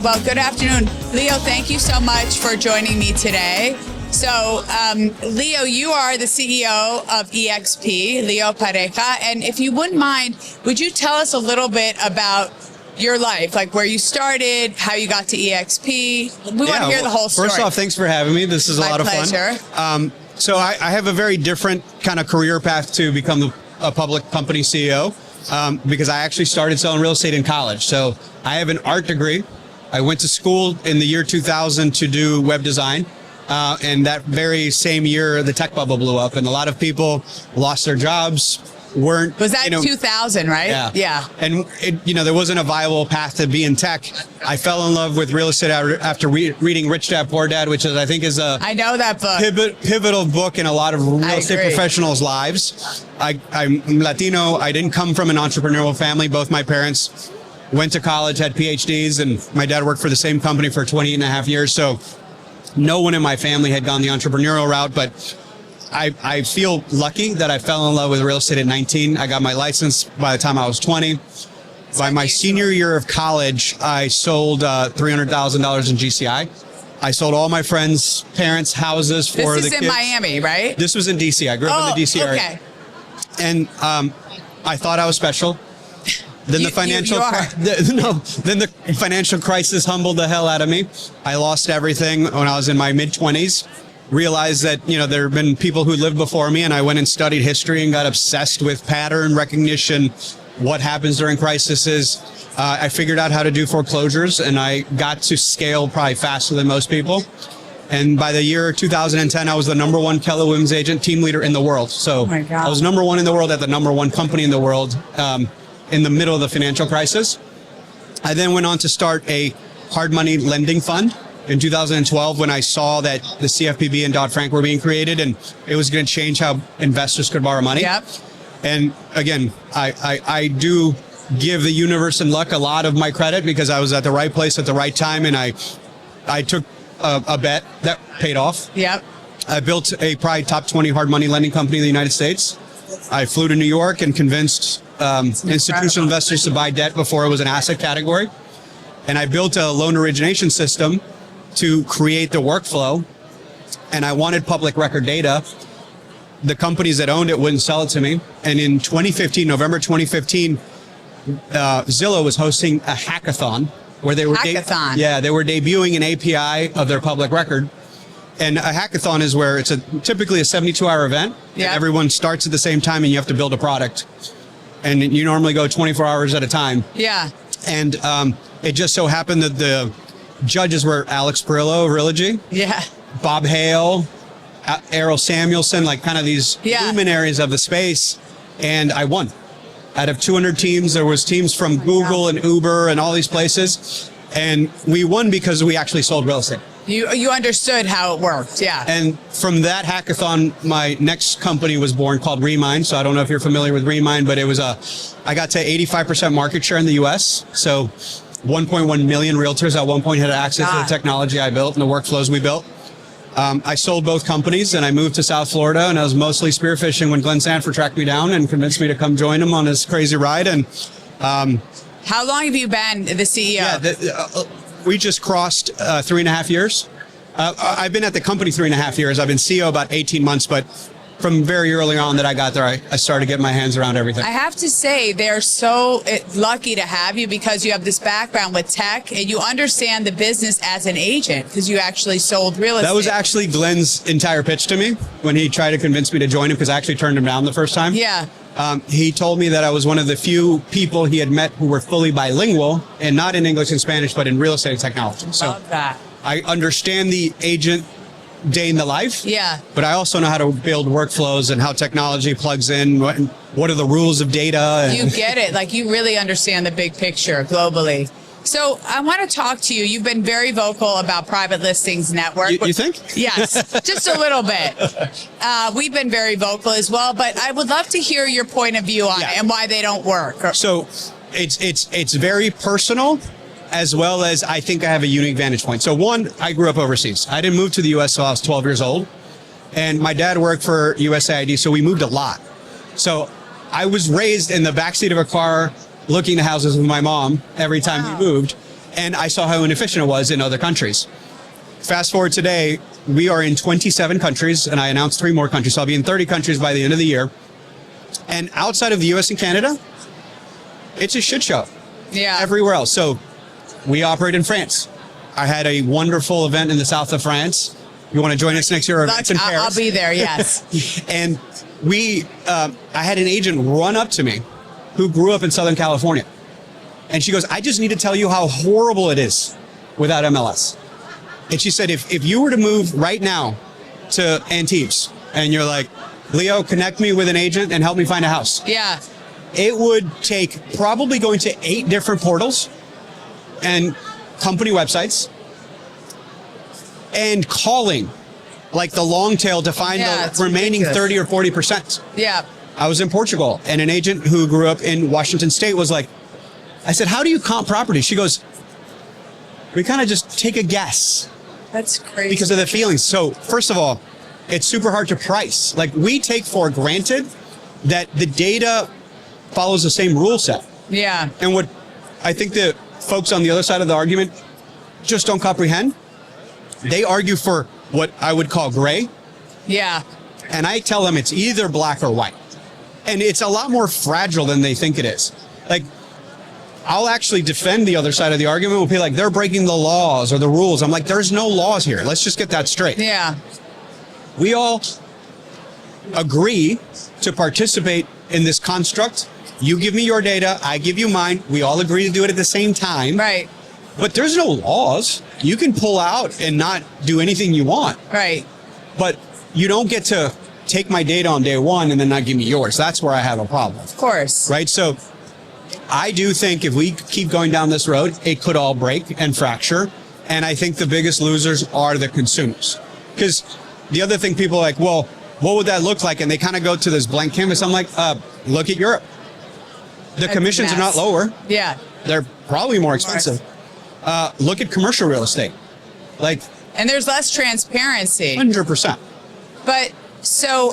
Well, good afternoon. Leo, thank you so much for joining me today. So, Leo, you are the CEO of EXP, Leo Pareja. And if you wouldn't mind, would you tell us a little bit about your life, like where you started, how you got to EXP? We want to hear the whole story. First off, thanks for having me. This is a lot of fun. My pleasure. So I have a very different kind of career path to become a public company CEO because I actually started selling real estate in college. So I have an art degree. I went to school in the year 2000 to do web design. And that very same year, the tech bubble blew up and a lot of people lost their jobs. Was that 2000, right? Yeah. And there wasn't a viable path to be in tech. I fell in love with real estate after reading Rich Dad Poor Dad, which is, I think, is a I know that book. Pivotal book in a lot of real estate professionals' lives. I'm Latino. I didn't come from an entrepreneurial family. Both my parents went to college, had PhDs, and my dad worked for the same company for 20 and a half years. So no one in my family had gone the entrepreneurial route, but I feel lucky that I fell in love with real estate at 19. I got my license by the time I was 20. By my senior year of college, I sold $300,000 in GCI. I sold all my friends' parents' houses for the kids. This is in Miami, right? This was in DC. I grew up in the DC area. Okay. And I thought I was special. Then the financial crisis humbled the hell out of me. I lost everything when I was in my mid-20s. Realized that, there have been people who lived before me, and I went and studied history and got obsessed with pattern recognition, what happens during crises. I figured out how to do foreclosures, and I got to scale probably faster than most people. And by the year 2010, I was the #1 Keller Williams agent team leader in the world. So I was #1 in the world at the #1 company in the world in the middle of the financial crisis. I then went on to start a hard money lending fund in 2012 when I saw that the CFPB and Dodd-Frank were being created and it was going to change how investors could borrow money. Yep. And again, I do give the universe and luck a lot of my credit because I was at the right place at the right time, and I took a bet that paid off. Yep. I built a probably top 20 hard money lending company in the United States. I flew to New York and convinced institutional investors to buy debt before it was an asset category. And I built a loan origination system to create the workflow, and I wanted public record data. The companies that owned it wouldn't sell it to me. And in 2015, November 2015, Zillow was hosting a hackathon where they were they were debuting an API of their public record. And a hackathon is where it's typically a 72-hour event. Yeah. Everyone starts at the same time, and you have to build a product. And you normally go 24 hours at a time. Yeah. And it just so happened that the judges were Alex Perillo of Realogy, Bob Hale, Errol Samuelson, like kind of these luminaries of the space. And I won. Out of 200 teams, there was teams from Google and Uber and all these places. And we won because we actually sold real estate. You understood how it worked, yeah. And from that hackathon, my next company was born called Remind. So I don't know if you're familiar with Remind, but it was I got to 85% market share in the US. So 1.1 million realtors at one point had access to the technology I built and the workflows we built. I sold both companies and I moved to South Florida, and I was mostly spearfishing when Glenn Sanford tracked me down and convinced me to come join him on this crazy ride. And how long have you been the CEO? Yeah, we just crossed 3.5 years. I've been at the company 3.5 years. I've been CEO about 18 months, but from very early on that I got there, I started getting my hands around everything. I have to say, they're so lucky to have you because you have this background with tech and you understand the business as an agent because you actually sold real estate. That was actually Glenn's entire pitch to me when he tried to convince me to join him, because I actually turned him down the first time. Yeah. He told me that I was one of the few people he had met who were fully bilingual, and not in English and Spanish, but in real estate technology. Love that. I understand the agent day in the life. Yeah. But I also know how to build workflows and how technology plugs in. What are the rules of data? You get it. Like, you really understand the big picture globally. So I want to talk to you. You've been very vocal about Private Listings Network. You think? Yes, just a little bit. We've been very vocal as well, but I would love to hear your point of view on it and why they don't work. So it's very personal, as well as I think I have a unique vantage point. So one, I grew up overseas. I didn't move to the U.S. until I was 12 years old. And my dad worked for USAID, so we moved a lot. So I was raised in the backseat of a car looking at houses with my mom every time we moved. And I saw how inefficient it was in other countries. Fast forward today, we are in 27 countries, and I announced 3 more countries. So I'll be in 30 countries by the end of the year. And outside of the US and Canada, it's a shit show. Yeah. Everywhere else. So we operate in France. I had a wonderful event in the south of France. You want to join us next year? It's in Paris. I'll be there, yes. And I had an agent run up to me who grew up in Southern California. And she goes, I just need to tell you how horrible it is without MLS. And she said, if you were to move right now to Antibes and you're like, Leo, connect me with an agent and help me find a house. Yeah. It would take probably going to 8 different portals and company websites and calling like the long tail to find the remaining ridiculous. 30 or 40%. Yeah. I was in Portugal and an agent who grew up in Washington State was like, I said, how do you comp property? She goes, we kind of just take a guess. That's crazy. Because of the feelings. So first of all, it's super hard to price. Like we take for granted that the data follows the same rule set. Yeah. And what I think the folks on the other side of the argument just don't comprehend, they argue for what I would call gray. Yeah. And I tell them it's either black or white. And it's a lot more fragile than they think it is. Like, I'll actually defend the other side of the argument. We'll be like, they're breaking the laws or the rules. I'm like, there's no laws here. Let's just get that straight. Yeah. We all agree to participate in this construct. You give me your data, I give you mine. We all agree to do it at the same time. Right. But there's no laws. You can pull out and not do anything you want. Right. But you don't get to take my data on day one and then not give me yours. That's where I have a problem. Of course. Right? So I do think if we keep going down this road, it could all break and fracture. And I think the biggest losers are the consumers. Because the other thing people are like, well, what would that look like? And they kind of go to this blank canvas. I'm like, look at Europe. The commissions are not lower. Yeah. They're probably more expensive. Look at commercial real estate. Like, and there's less transparency. 100%. But so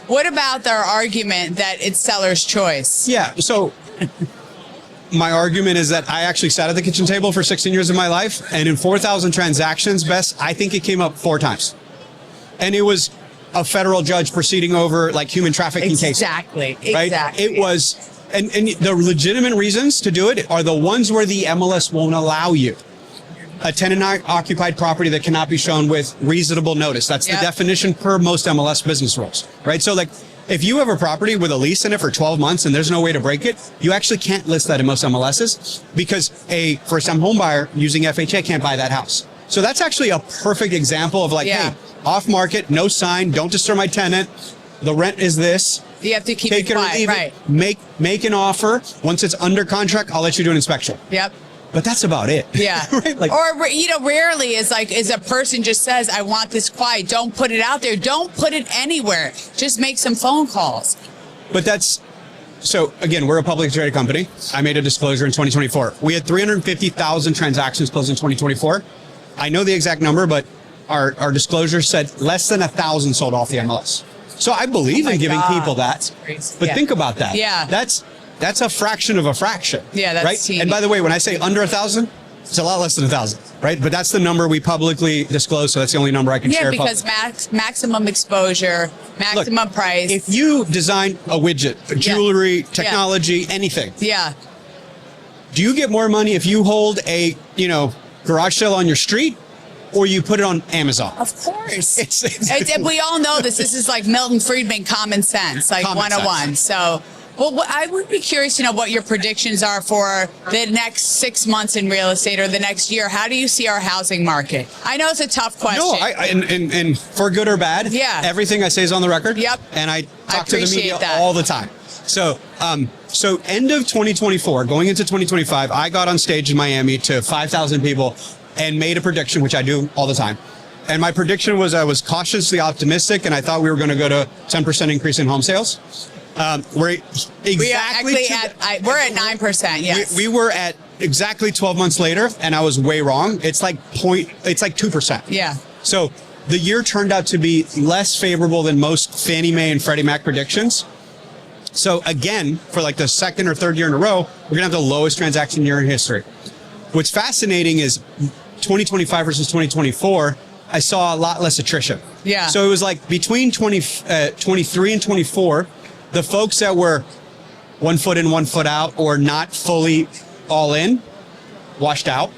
what about their argument that it's seller's choice? Yeah. So my argument is that I actually sat at the kitchen table for 16 years of my life. And in 4,000 transactions, Bess, I think it came up 4 times. And it was a federal judge proceeding over like human trafficking cases. Exactly. Right? Exactly. It was, and the legitimate reasons to do it are the ones where the MLS won't allow you. A tenant-occupied property that cannot be shown with reasonable notice. That's the definition per most MLS business rules, right? So like, if you have a property with a lease in it for 12 months and there's no way to break it, you actually can't list that in most MLSs because a first-time home buyer using FHA can't buy that house. So that's actually a perfect example of like, hey, off market, no sign, don't disturb my tenant. The rent is this. You have to keep Take it quiet, or leave right? It. Make an offer. Once it's under contract, I'll let you do an inspection. Yep. But that's about it. Yeah. Right? Like, or, rarely is a person just says, I want this quiet. Don't put it out there. Don't put it anywhere. Just make some phone calls. But so again, we're a publicly traded company. I made a disclosure in 2024. We had 350,000 transactions closed in 2024. I know the exact number, but our disclosure said less than 1,000 sold off the MLS. So I believe in giving people that. But think about that. Yeah. That's a fraction of a fraction. Yeah, that's right. teeny. And by the way, when I say under 1,000, it's a lot less than 1,000, right? But that's the number we publicly disclose, so that's the only number I can share. Yeah, because maximum exposure, maximum price. If you design a widget, jewelry, technology, anything. Yeah. Do you get more money if you hold a, garage sale on your street or you put it on Amazon? Of course. And we all know this. This is like Milton Friedman common sense, like common 101. Sense. So, well, I would be curious to know what your predictions are for the next 6 months in real estate or the next year. How do you see our housing market? I know it's a tough question. No, and for good or bad, everything I say is on the record. Yep. And I talk to the media all the time. So, end of 2024, going into 2025, I got on stage in Miami to 5,000 people and made a prediction, which I do all the time. And my prediction was I was cautiously optimistic, and I thought we were going to go to 10% increase in home sales. We're exactly we're at 9%. Yes, we were at exactly 12 months later, and I was way wrong. It's like 2%. Yeah. So the year turned out to be less favorable than most Fannie Mae and Freddie Mac predictions. So again, for like the second or third year in a row, we're gonna have the lowest transaction year in history. What's fascinating is 2025 versus 2024, I saw a lot less attrition. Yeah. So it was like between 23 and 24, the folks that were 1 foot in, 1 foot out, or not fully all in, washed out.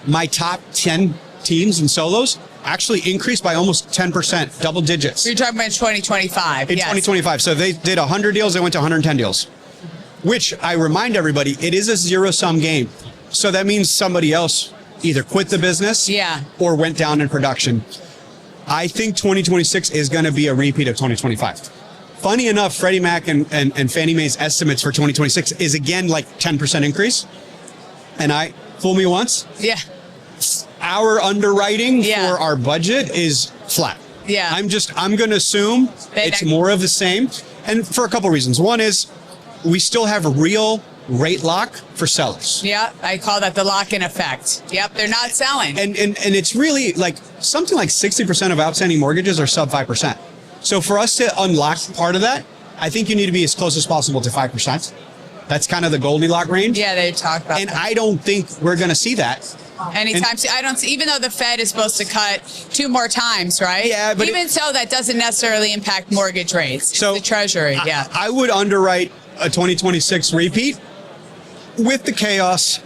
My top 10 teams and solos actually increased by almost 10%, double digits. You're talking about 2025. In yes. 2025. So they did 100 deals, they went to 110 deals, which I remind everybody, it is a zero-sum game. So that means somebody else either quit the business or went down in production. I think 2026 is going to be a repeat of 2025. Funny enough, Freddie Mac and Fannie Mae's estimates for 2026 is again like 10% increase. And fool me once. Yeah. Our underwriting for our budget is flat. Yeah. I'm going to assume it's more of the same. And for a couple of reasons. One is we still have a real rate lock for sellers. Yeah, I call that the lock-in effect. Yep, they're not selling. And it's really like something like 60% of outstanding mortgages are sub 5%. So for us to unlock part of that, I think you need to be as close as possible to 5%. That's kind of the Goldilocks range. Yeah, they talk about and that. I don't think we're going to see that. Anytime soon. I don't see, even though the Fed is supposed to cut 2 more times, right? Yeah, but even so, that doesn't necessarily impact mortgage rates. So it's the Treasury, I would underwrite a 2026 repeat with the chaos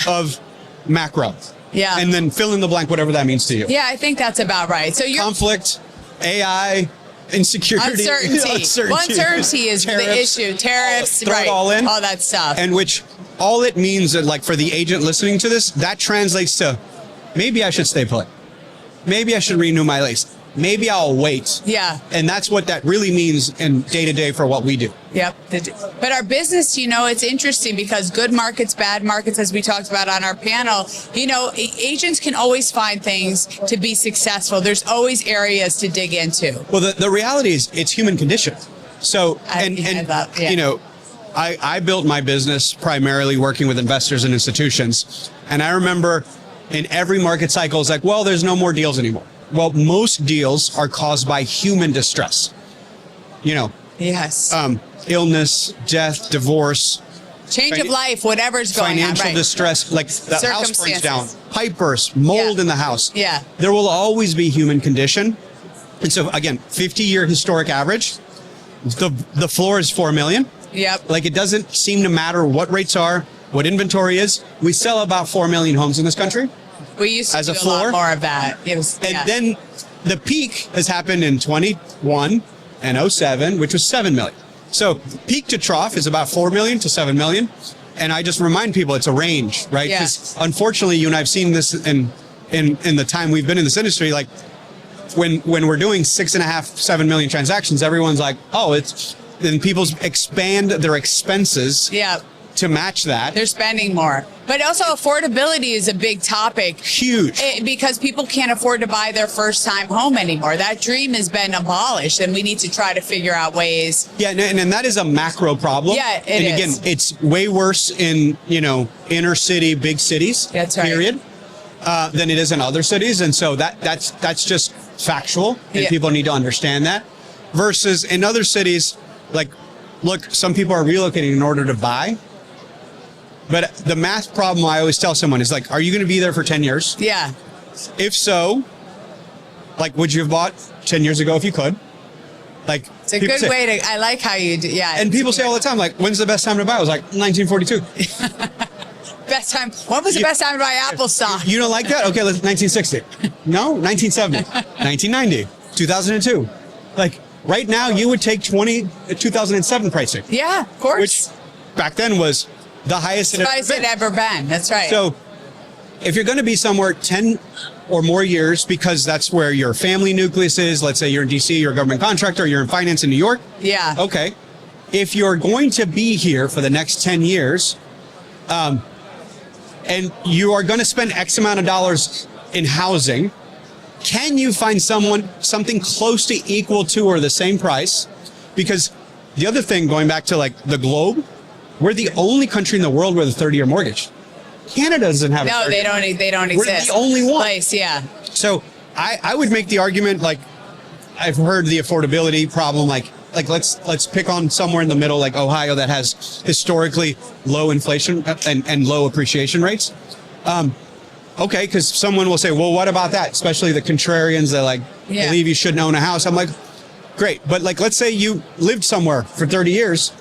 of macro. Yeah. And then fill in the blank, whatever that means to you. Yeah, I think that's about right. So you're conflict, AI, insecurity, uncertainty. Well, uncertainty is tariffs, the issue. Tariffs, throw right? It all in, all that stuff. And which all it means that, like, for the agent listening to this, that translates to maybe I should stay put. Maybe I should renew my lease. Maybe I'll wait. Yeah. And that's what that really means in day to day for what we do. Yep. But our business, it's interesting because good markets, bad markets, as we talked about on our panel, agents can always find things to be successful. There's always areas to dig into. Well, the reality is it's human condition. So, I built my business primarily working with investors and institutions. And I remember in every market cycle, it's like, well, there's no more deals anymore. Well, most deals are caused by human distress. Yes. Illness, death, divorce, change of life, whatever's going on. Financial distress, like the house burns down, pipe bursts, mold in the house. Yeah. There will always be human condition. And so again, 50-year historic average, the floor is 4 million. Yep. Like it doesn't seem to matter what rates are, what inventory is. We sell about 4 million homes in this country. We used to do a lot more of that. Then the peak has happened in 21 and 07, which was 7 million. So peak to trough is about 4 million to 7 million. And I just remind people it's a range, right? Because unfortunately, you and I've seen this in the time we've been in this industry, like when we're doing 6.5, 7 million transactions, everyone's like, then people expand their expenses. To match that. They're spending more. But also affordability is a big topic. Huge. Because people can't afford to buy their first time home anymore. That dream has been abolished and we need to try to figure out ways. Yeah, and that is a macro problem. Yeah, it and is. Again, it's way worse in, inner city, big cities. That's right. Period. Than it is in other cities. And so that's just factual and people need to understand that. Versus in other cities, like, look, some people are relocating in order to buy. But the math problem I always tell someone is like, are you going to be there for 10 years? Yeah. If so, like, would you have bought 10 years ago if you could? Like, it's a good way to, I like how you do, And people say all the time, like, when's the best time to buy? I was like, 1942. Best time. What was the best time to buy Apple stock? You don't like that? Okay, let's 1960. No, 1970, 1990, 2002. Like, right now, you would take 2007 pricing. Yeah, of course. Which back then was the highest it had ever been. That's right. So if you're going to be somewhere 10 or more years, because that's where your family nucleus is, let's say you're in DC, you're a government contractor, you're in finance in New York. Yeah. Okay. If you're going to be here for the next 10 years, and you are going to spend X amount of dollars in housing, can you find something close to equal to or the same price? Because the other thing, going back to like the globe, we're the only country in the world with a 30-year mortgage. Canada doesn't have a 30-year. No, they don't exist. We're the only one. Place, yeah. So I would make the argument, like, I've heard the affordability problem, like let's pick on somewhere in the middle, like Ohio, that has historically low inflation and low appreciation rates. Okay, because someone will say, well, what about that? Especially the contrarians that like believe you shouldn't own a house. I'm like, great. But like, let's say you lived somewhere for 30 years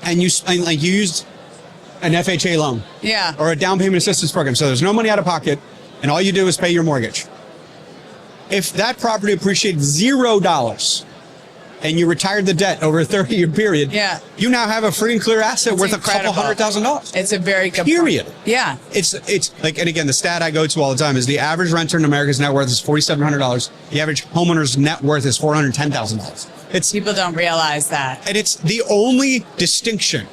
and you used an FHA loan or a down payment assistance program. So there's no money out of pocket and all you do is pay your mortgage. If that property appreciated $0 and you retired the debt over a 30-year period, you now have a free and clear asset worth incredible. a couple $100,000. It's a very good period. point. Yeah. It's like, and again, the stat I go to all the time is the average renter in America's net worth is $4,700. The average homeowner's net worth is $410,000. People don't realize that. And it's the only distinction.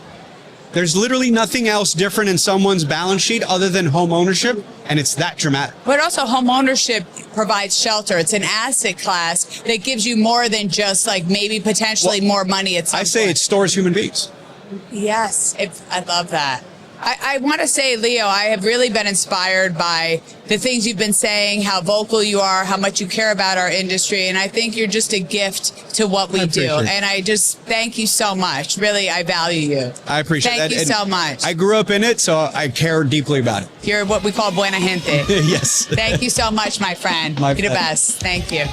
There's literally nothing else different in someone's balance sheet other than home ownership, and it's that dramatic. But also home ownership provides shelter. It's an asset class that gives you more than just like maybe potentially more money at some point. I say it stores human beings. Yes, I love that. I want to say, Leo, I have really been inspired by the things you've been saying, how vocal you are, how much you care about our industry. And I think you're just a gift to what we do. And I just thank you so much. Really, I value you. I appreciate that. Thank you so much. I grew up in it, so I care deeply about it. You're what we call buena gente. Yes. Thank you so much, my friend. You're the best. Thank you.